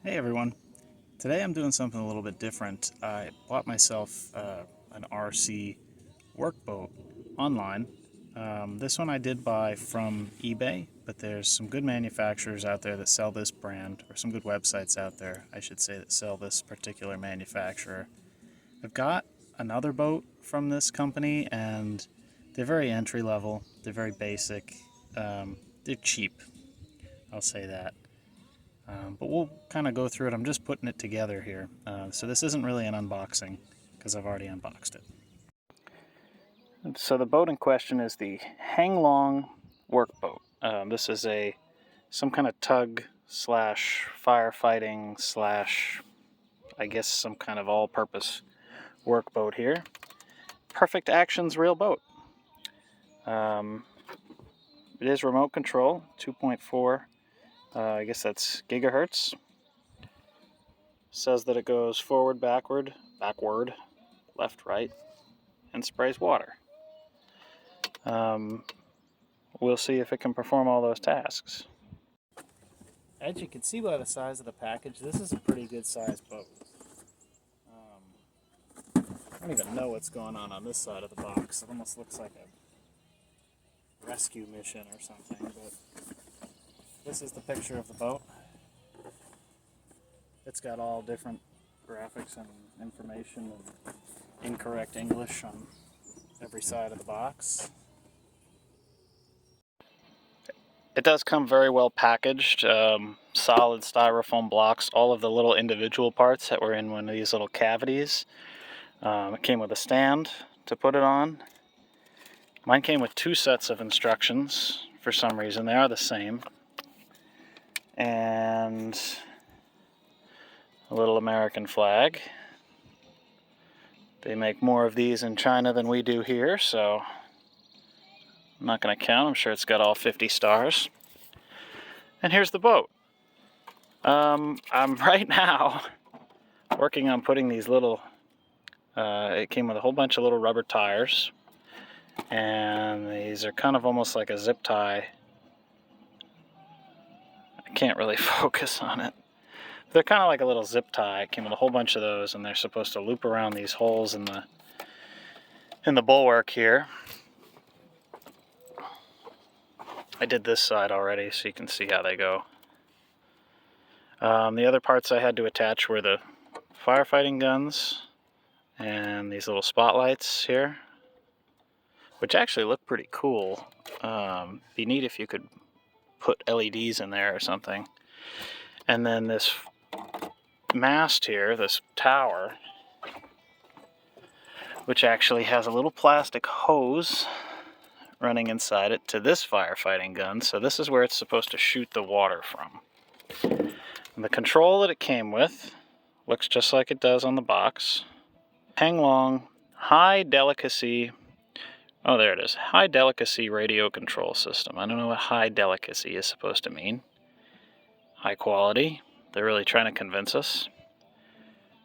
Hey everyone, today I'm doing something a little bit different. I bought myself an RC workboat online. This one I did buy from eBay, but there's some good manufacturers out there that sell this brand, or some good websites out there, I should say, that sell this particular manufacturer. I've got another boat from this company, and they're very entry level, they're very basic, they're cheap, I'll say that. But we'll kind of go through it. I'm just putting it together here. So this isn't really an unboxing because I've already unboxed it. So the boat in question is the Heng-Long WORKBOAT. This is some kind of tug slash firefighting slash, I guess, some kind of all-purpose workboat here. Perfect Action's real boat. It is remote control, 2.4. I guess that's gigahertz. Says that it goes forward, backward, left, right, and sprays water. We'll see if it can perform all those tasks. As you can see by the size of the package, this is a pretty good sized boat. I don't even know what's going on this side of the box. It almost looks like a rescue mission or something, but this is the picture of the boat. It's got all different graphics and information and incorrect English on every side of the box. It does come very well packaged, solid styrofoam blocks, all of the little individual parts that were in one of these little cavities. It came with a stand to put it on. Mine came with two sets of instructions for some reason. They are the same. And a little American flag. They make more of these in China than we do here, so I'm not going to count. I'm sure it's got all 50 stars. And here's the boat. I'm right now working on putting these little, it came with a whole bunch of little rubber tires, and these are kind of almost like a zip tie. I can't really focus on it. They're kind of like a little zip tie. It came with a whole bunch of those, and they're supposed to loop around these holes in the bulwark here. I did this side already, so you can see how they go. The other parts I had to attach were the firefighting guns and these little spotlights here, which actually look pretty cool. Be neat if you could put LEDs in there or something. And then this mast here, this tower, which actually has a little plastic hose running inside it to this firefighting gun. So this is where it's supposed to shoot the water from. And the control that it came with looks just like it does on the box. Heng-Long High Delicacy, oh there it is, High Delicacy Radio Control System. I don't know what high delicacy is supposed to mean. High quality, they're really trying to convince us.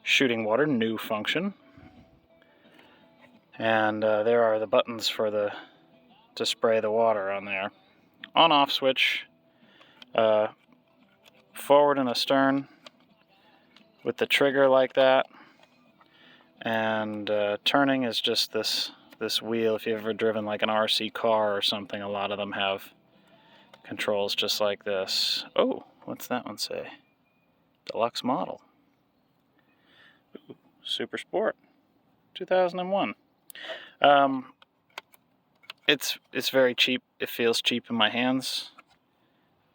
Shooting water, new function. And there are the buttons for to spray the water on there. On-off switch, forward and astern with the trigger like that, and turning is just this wheel. If you've ever driven like an RC car or something, a lot of them have controls just like this. Oh, what's that one say? Deluxe model. Ooh, Super Sport 2001. It's very cheap. It feels cheap in my hands,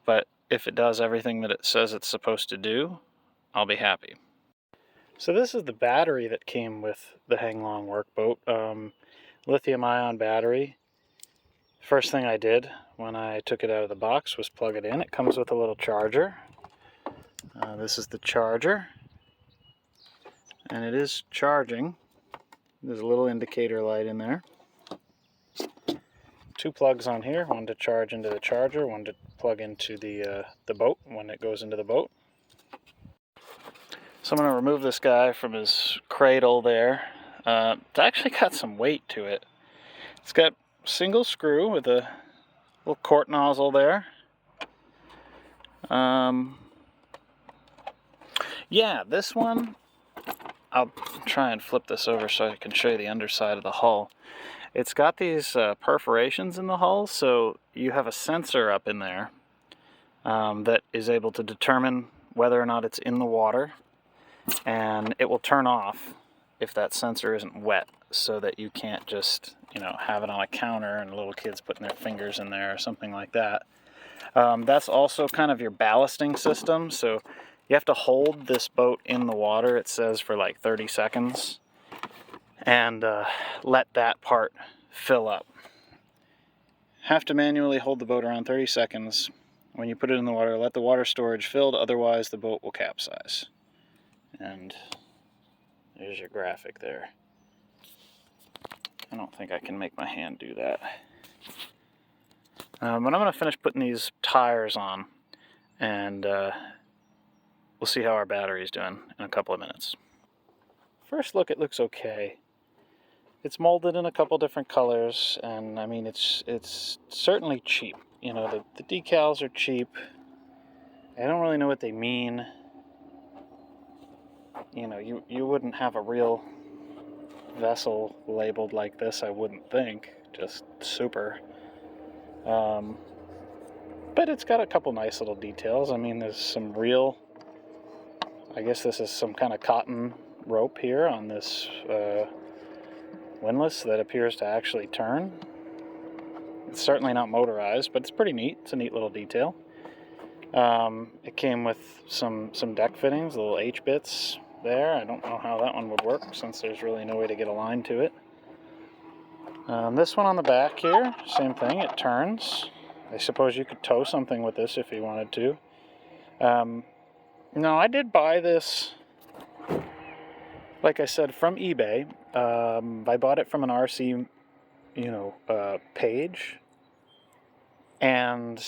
but if it does everything that it says it's supposed to do, I'll be happy. So this is the battery that came with the Heng-Long WORKBOAT. Lithium-ion battery. First thing I did when I took it out of the box was plug it in. It comes with a little charger. This is the charger, and it is charging. There's a little indicator light in there. Two plugs on here, one to charge into the charger, one to plug into the boat when it goes into the boat. So I'm going to remove this guy from his cradle there. It's actually got some weight to it. It's got a single screw with a little quart nozzle there. Yeah, this one, I'll try and flip this over so I can show you the underside of the hull. It's got these perforations in the hull, so you have a sensor up in there that is able to determine whether or not it's in the water, and it will turn off if that sensor isn't wet, so that you can't just, you know, have it on a counter and little kids putting their fingers in there or something like that. That's also kind of your ballasting system, so you have to hold this boat in the water, it says, for like 30 seconds, and let that part fill up. Have to manually hold the boat around 30 seconds. When you put it in the water, let the water storage fill, otherwise the boat will capsize. And there's your graphic there. I don't think I can make my hand do that. But I'm going to finish putting these tires on, and we'll see how our battery's doing in a couple of minutes. First look, it looks okay. It's molded in a couple different colors, and I mean, it's certainly cheap. You know, the decals are cheap. I don't really know what they mean. You know, you wouldn't have a real vessel labeled like this, I wouldn't think. Just super. But it's got a couple nice little details. I mean, there's some real, I guess this is some kind of cotton rope here on this windlass that appears to actually turn. It's certainly not motorized, but it's pretty neat. It's a neat little detail. It came with some deck fittings, little H-bits there. I don't know how that one would work, since there's really no way to get a line to it. This one on the back here, same thing, it turns. I suppose you could tow something with this if you wanted to. No, I did buy this, like I said, from eBay. I bought it from an RC, page, and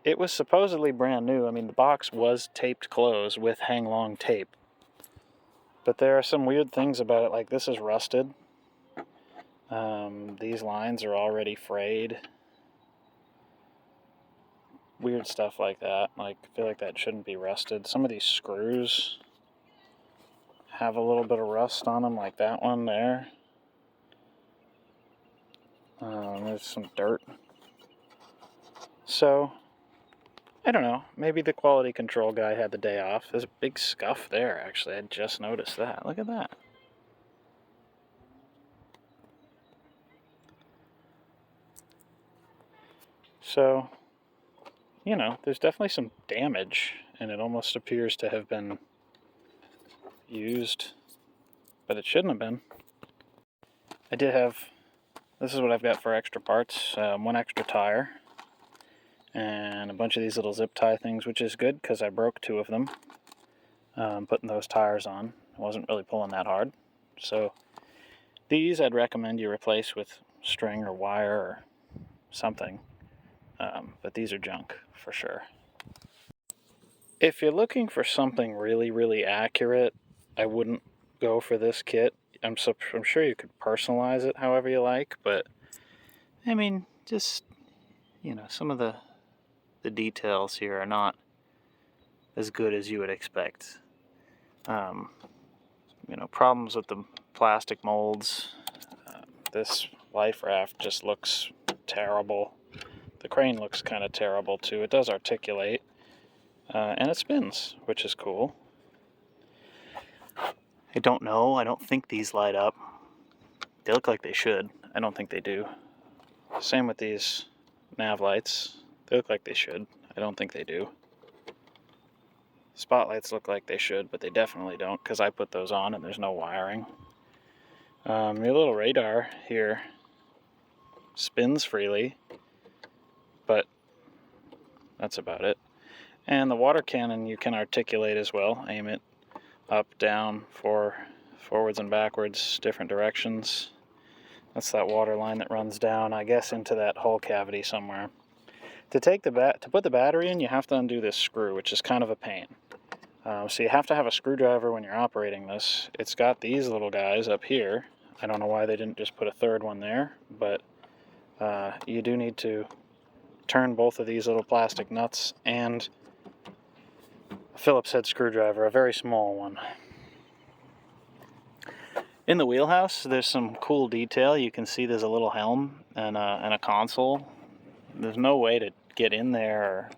it was supposedly brand new. I mean, the box was taped closed with Heng-Long tape, but there are some weird things about it, like this is rusted. These lines are already frayed. Weird stuff like that. Like, I feel like that shouldn't be rusted. Some of these screws have a little bit of rust on them, like that one there. There's some dirt. So, I don't know. Maybe the quality control guy had the day off. There's a big scuff there, actually. I just noticed that. Look at that. So, you know, there's definitely some damage, and it almost appears to have been used, but it shouldn't have been. I did have, this is what I've got for extra parts, one extra tire, and a bunch of these little zip tie things, which is good because I broke 2 of them putting those tires on. I wasn't really pulling that hard. So these I'd recommend you replace with string or wire or something. But these are junk for sure. If you're looking for something really, really accurate, I wouldn't go for this kit. I'm sure you could personalize it however you like, but I mean, just, you know, some of the details here are not as good as you would expect. You know, problems with the plastic molds. This life raft just looks terrible. The crane looks kind of terrible too. It does articulate, and it spins, which is cool. I don't know. I don't think these light up. They look like they should. I don't think they do. Same with these nav lights. They look like they should. I don't think they do. Spotlights look like they should, but they definitely don't, because I put those on and there's no wiring. Your little radar here spins freely, but that's about it. And the water cannon you can articulate as well. Aim it up, down, forwards and backwards, different directions. That's that water line that runs down, I guess, into that hull cavity somewhere. To put the battery in, you have to undo this screw, which is kind of a pain. So you have to have a screwdriver when you're operating this. It's got these little guys up here. I don't know why they didn't just put a third one there, but you do need to turn both of these little plastic nuts and Phillips head screwdriver, a very small one. In the wheelhouse, there's some cool detail. You can see there's a little helm and a console. There's no way to get in there or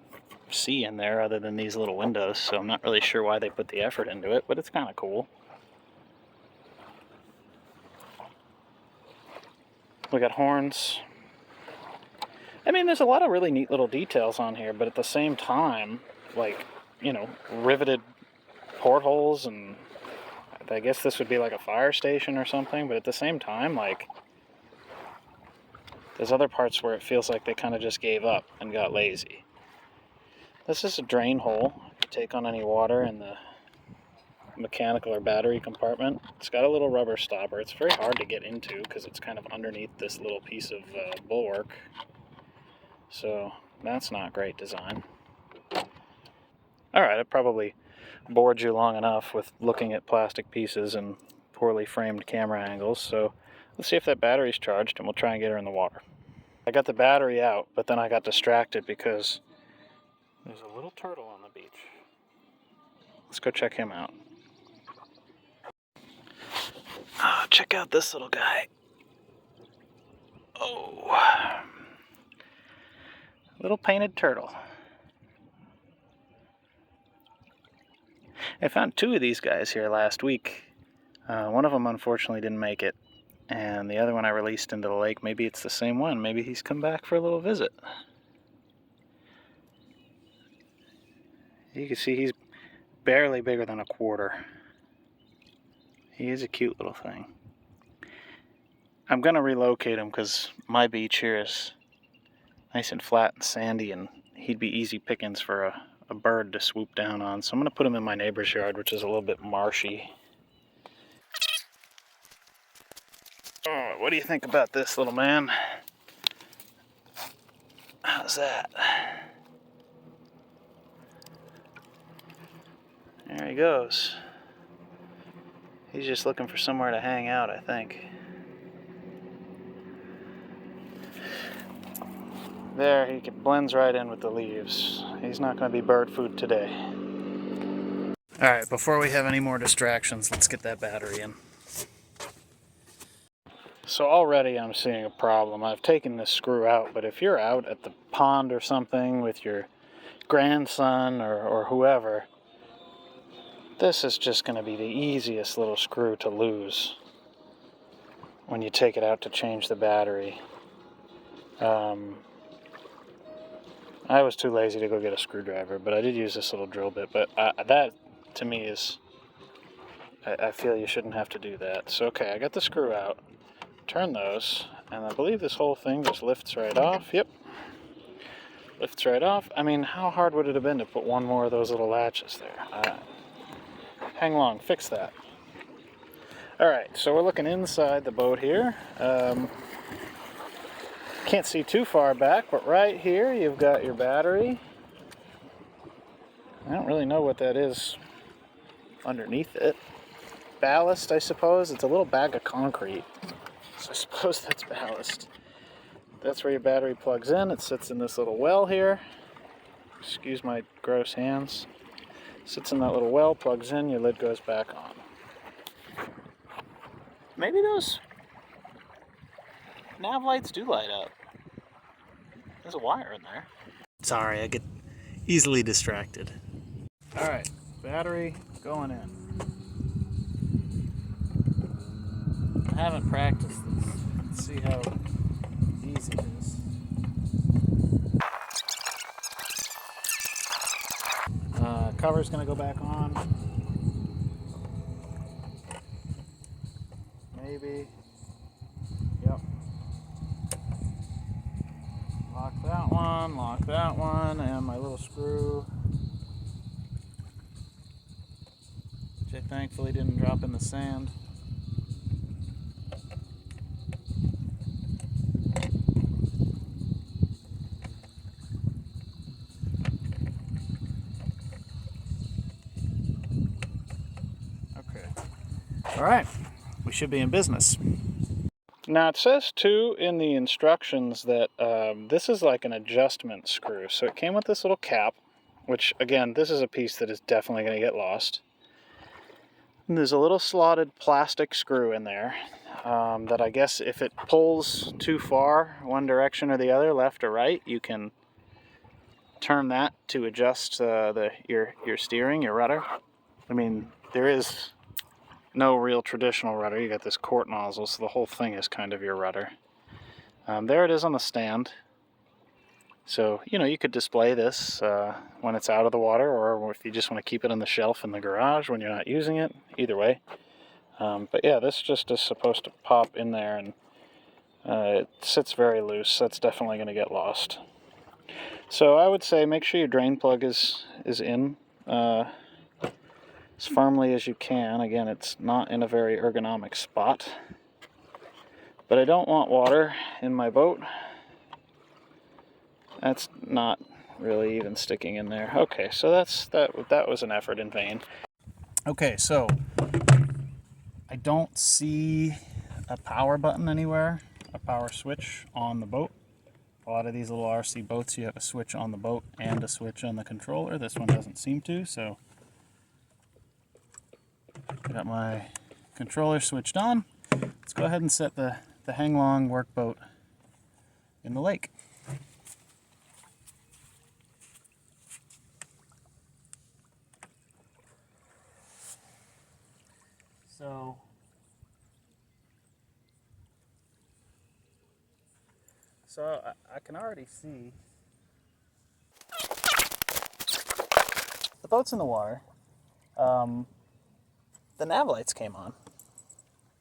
see in there other than these little windows, so I'm not really sure why they put the effort into it, but it's kind of cool. We got horns. I mean, there's a lot of really neat little details on here, but at the same time, like, you know, riveted portholes, and I guess this would be like a fire station or something, but at the same time, like, there's other parts where it feels like they kind of just gave up and got lazy. This is a drain hole to take on any water in the mechanical or battery compartment. It's got a little rubber stopper. It's very hard to get into because it's kind of underneath this little piece of bulwark. So that's not great design. Alright, I probably bored you long enough with looking at plastic pieces and poorly framed camera angles, so let's see if that battery's charged and we'll try and get her in the water. I got the battery out, but then I got distracted because there's a little turtle on the beach. Let's go check him out. Oh, check out this little guy. Oh, little painted turtle. I found two of these guys here last week. One of them unfortunately didn't make it, and the other one I released into the lake. Maybe it's the same one. Maybe he's come back for a little visit. You can see he's barely bigger than a quarter. He is a cute little thing. I'm going to relocate him because my beach here is nice and flat and sandy, and he'd be easy pickings for a bird to swoop down on. So I'm going to put him in my neighbor's yard, which is a little bit marshy. Oh, what do you think about this little man? How's that? There he goes. He's just looking for somewhere to hang out, I think. There, he blends right in with the leaves. He's not going to be bird food today. Alright, before we have any more distractions, let's get that battery in. So already I'm seeing a problem. I've taken this screw out, but if you're out at the pond or something with your grandson or whoever, this is just going to be the easiest little screw to lose when you take it out to change the battery. I was too lazy to go get a screwdriver, but I did use this little drill bit. But that, to me, is... I feel you shouldn't have to do that. So, okay, I got the screw out. Turn those, and I believe this whole thing just lifts right off. Yep. Lifts right off. I mean, how hard would it have been to put one more of those little latches there? Heng-Long, fix that. Alright, so we're looking inside the boat here. Can't see too far back, but right here you've got your battery. I don't really know what that is underneath it. Ballast, I suppose. It's a little bag of concrete, so I suppose that's ballast. That's where your battery plugs in. It sits in this little well here. Excuse my gross hands. Sits in that little well, plugs in, your lid goes back on. Maybe those nav lights do light up. There's a wire in there. Sorry, I get easily distracted. Alright, battery going in. I haven't practiced this. Let's see how easy it is. Cover's going to go back on. Maybe. Yep. Lock that one, and my little screw, which I thankfully didn't drop in the sand. Alright, we should be in business. Now it says too in the instructions that this is like an adjustment screw. So it came with this little cap, which again, this is a piece that is definitely going to get lost. And there's a little slotted plastic screw in there that I guess if it pulls too far one direction or the other, left or right, you can turn that to adjust your steering, your rudder. I mean, there is no real traditional rudder. You got this quart nozzle, so the whole thing is kind of your rudder. There it is on the stand. So, you know, you could display this when it's out of the water, or if you just want to keep it on the shelf in the garage when you're not using it. Either way. But yeah, this just is supposed to pop in there, and it sits very loose. That's definitely going to get lost. So I would say make sure your drain plug is in as firmly as you can. Again, it's not in a very ergonomic spot. But I don't want water in my boat. That's not really even sticking in there. Okay, so that was an effort in vain. Okay, so I don't see a power button anywhere, a power switch on the boat. A lot of these little RC boats, you have a switch on the boat and a switch on the controller. This one doesn't seem to, so I got my controller switched on. Let's go ahead and set the Heng-Long WORKBOAT in the lake. So I can already see the boat's in the water. The nav lights came on,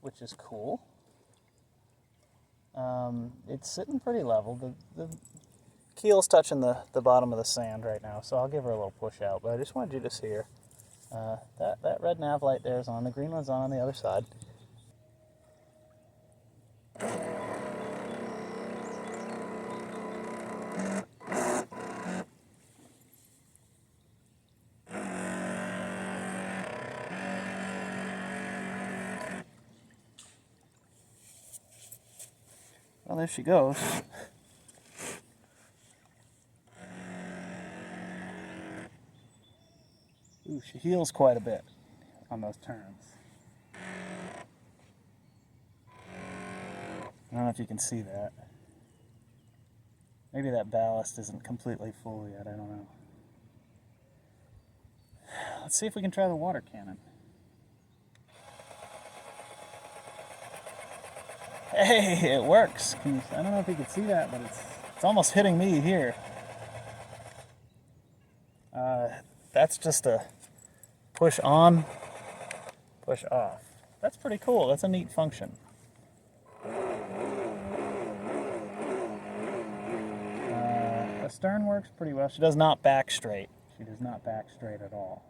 which is cool. It's sitting pretty level. The keel's touching the bottom of the sand right now, so I'll give her a little push out. But I just wanted you to see her. That red nav light there is on. The green one's on the other side. Well, there she goes. Ooh, she heels quite a bit on those turns. I don't know if you can see that. Maybe that ballast isn't completely full yet, I don't know. Let's see if we can try the water cannon. Hey, it works. I don't know if you can see that, but it's almost hitting me here. That's just a push on, push off. That's pretty cool. That's a neat function. The stern works pretty well. She does not back straight. She does not back straight at all.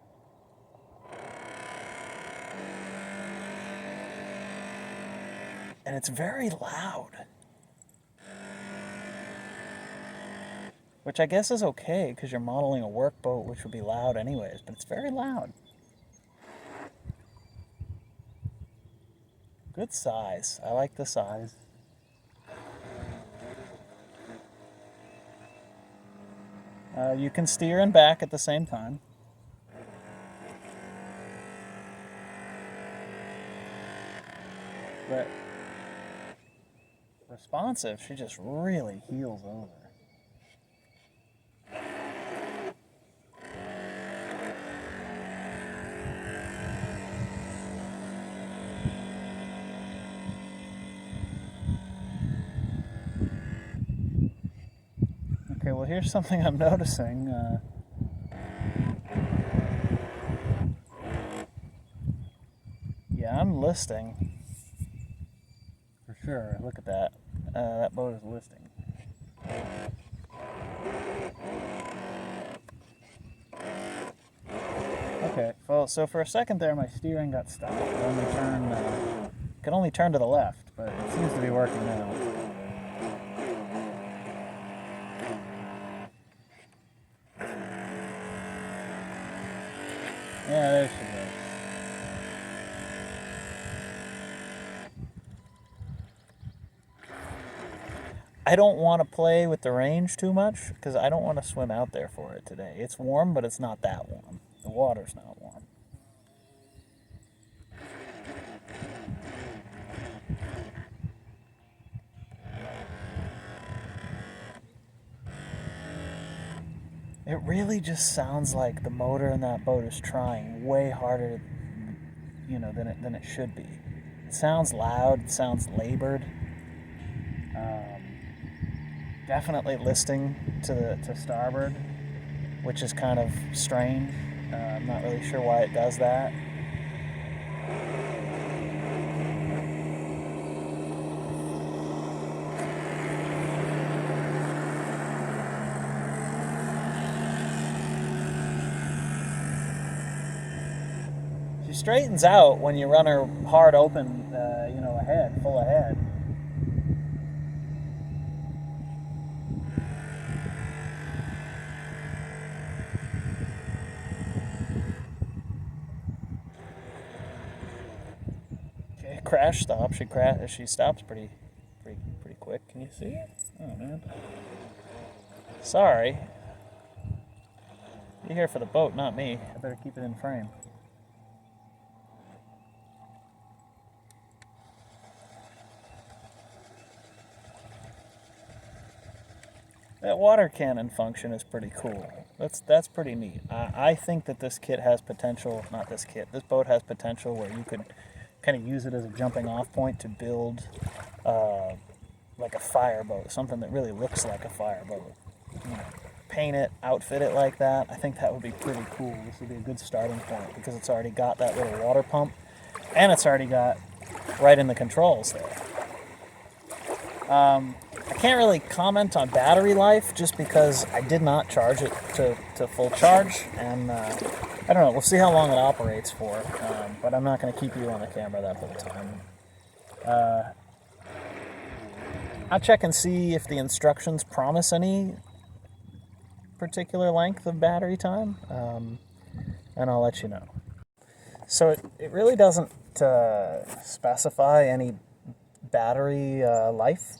And it's very loud. Which I guess is okay, because you're modeling a workboat, which would be loud anyways, but it's very loud. Good size. I like the size. You can steer and back at the same time. But responsive, she just really heels over. Okay, well here's something I'm noticing. Yeah, I'm listing. For sure, look at that. That boat is listing. Okay, well, so for a second there, my steering got stuck. Could only turn to the left, but it seems to be working now. Yeah, there she goes. I don't want to play with the range too much because I don't want to swim out there for it today. It's warm, but it's not that warm. The water's not warm. It really just sounds like the motor in that boat is trying way harder, than it should be. It sounds loud. It sounds labored. Definitely listing to starboard, which is kind of strange. I'm not really sure why it does that. She straightens out when you run her hard open, ahead, full ahead. Okay, crash stop. She stops pretty quick. Can you see it? Oh man. Sorry. You're here for the boat, not me. I better keep it in frame. That water cannon function is pretty cool. That's pretty neat. I think that this kit has potential, not this kit, this boat has potential where you could kind of use it as a jumping off point to build like a fireboat, something that really looks like a fireboat. Paint it, outfit it like that. I think that would be pretty cool. This would be a good starting point because it's already got that little water pump and it's already got right in the controls there. I can't really comment on battery life just because I did not charge it to full charge, and I don't know, we'll see how long it operates for, but I'm not going to keep you on the camera that whole time. I'll check and see if the instructions promise any particular length of battery time, and I'll let you know. So it really doesn't specify any battery life.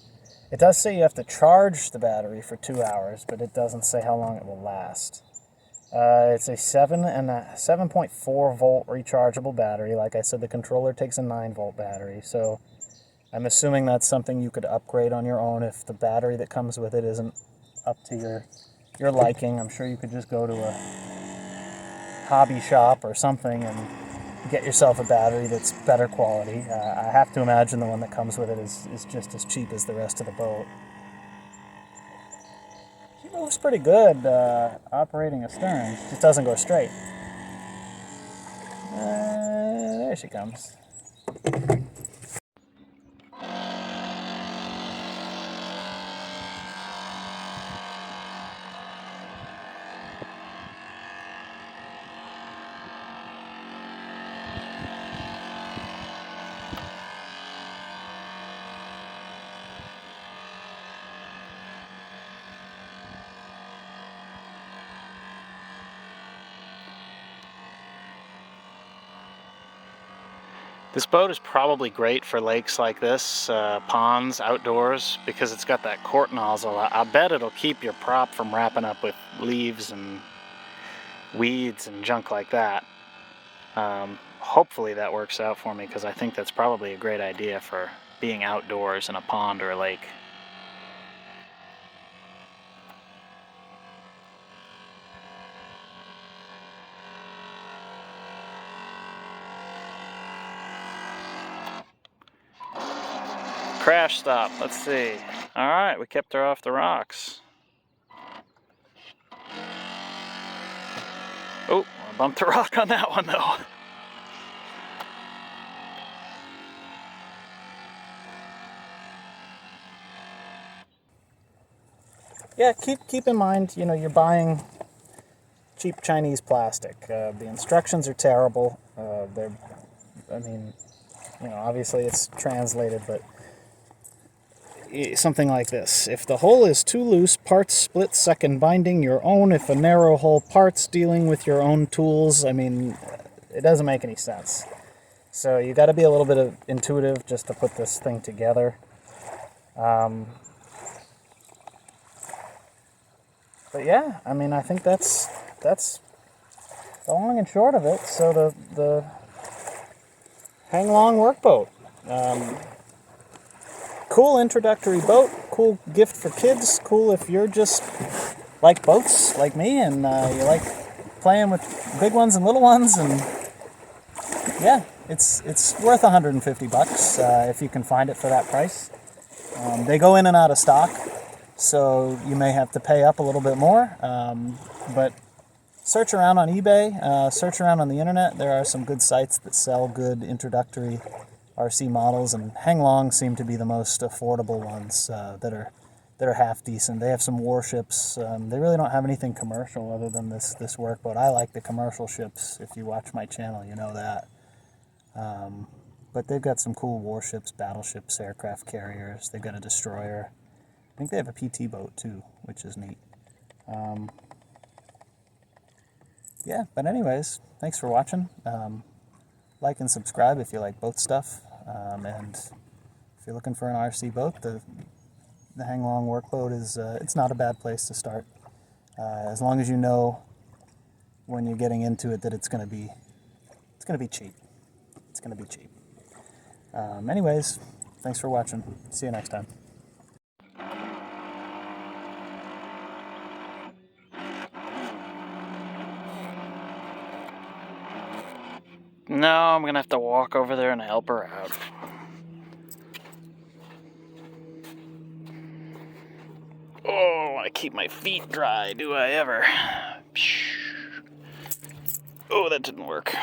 It does say you have to charge the battery for 2 hours, but it doesn't say how long it will last. It's a 7.4 volt rechargeable battery. Like I said, the controller takes a 9 volt battery, so I'm assuming that's something you could upgrade on your own if the battery that comes with it isn't up to your liking. I'm sure you could just go to a hobby shop or something and get yourself a battery that's better quality. I have to imagine the one that comes with it is just as cheap as the rest of the boat. She moves pretty good operating astern. It just doesn't go straight. There she comes. This boat is probably great for lakes like this, ponds, outdoors, because it's got that quart nozzle. I bet it'll keep your prop from wrapping up with leaves and weeds and junk like that. Hopefully that works out for me, because I think that's probably a great idea for being outdoors in a pond or a lake. Crash stop, let's see. Alright, we kept her off the rocks. Oh, I bumped a rock on that one though. Yeah, keep in mind, you're buying cheap Chinese plastic. The instructions are terrible. Obviously it's translated, but something like this. If the hole is too loose, parts split second binding your own. If a narrow hole, parts dealing with your own tools. It doesn't make any sense. So you got to be a little bit intuitive just to put this thing together. But yeah, I mean, I think that's the long and short of it. So the Heng-Long WORKBOAT. Cool introductory boat, cool gift for kids, cool if you're just like boats like me and you like playing with big ones and little ones, and yeah, it's worth 150 bucks if you can find it for that price. They go in and out of stock, so you may have to pay up a little bit more, but search around on eBay, search around on the internet. There are some good sites that sell good introductory RC models, and Heng-Long seem to be the most affordable ones that are half decent. They have some warships. They really don't have anything commercial other than this workboat. I like the commercial ships. If you watch my channel, you know that. But they've got some cool warships, battleships, aircraft carriers. They've got a destroyer. I think they have a PT boat too, which is neat. Yeah, but anyways, thanks for watching. Like and subscribe if you like boat stuff. And if you're looking for an RC boat, the Heng-Long WORKBOAT is it's not a bad place to start. As long as you know when you're getting into it that it's going to be cheap. It's going to be cheap. Anyways, thanks for watching. See you next time. No, I'm going to have to walk over there and help her out. Oh, I want to keep my feet dry, do I ever? Oh, that didn't work.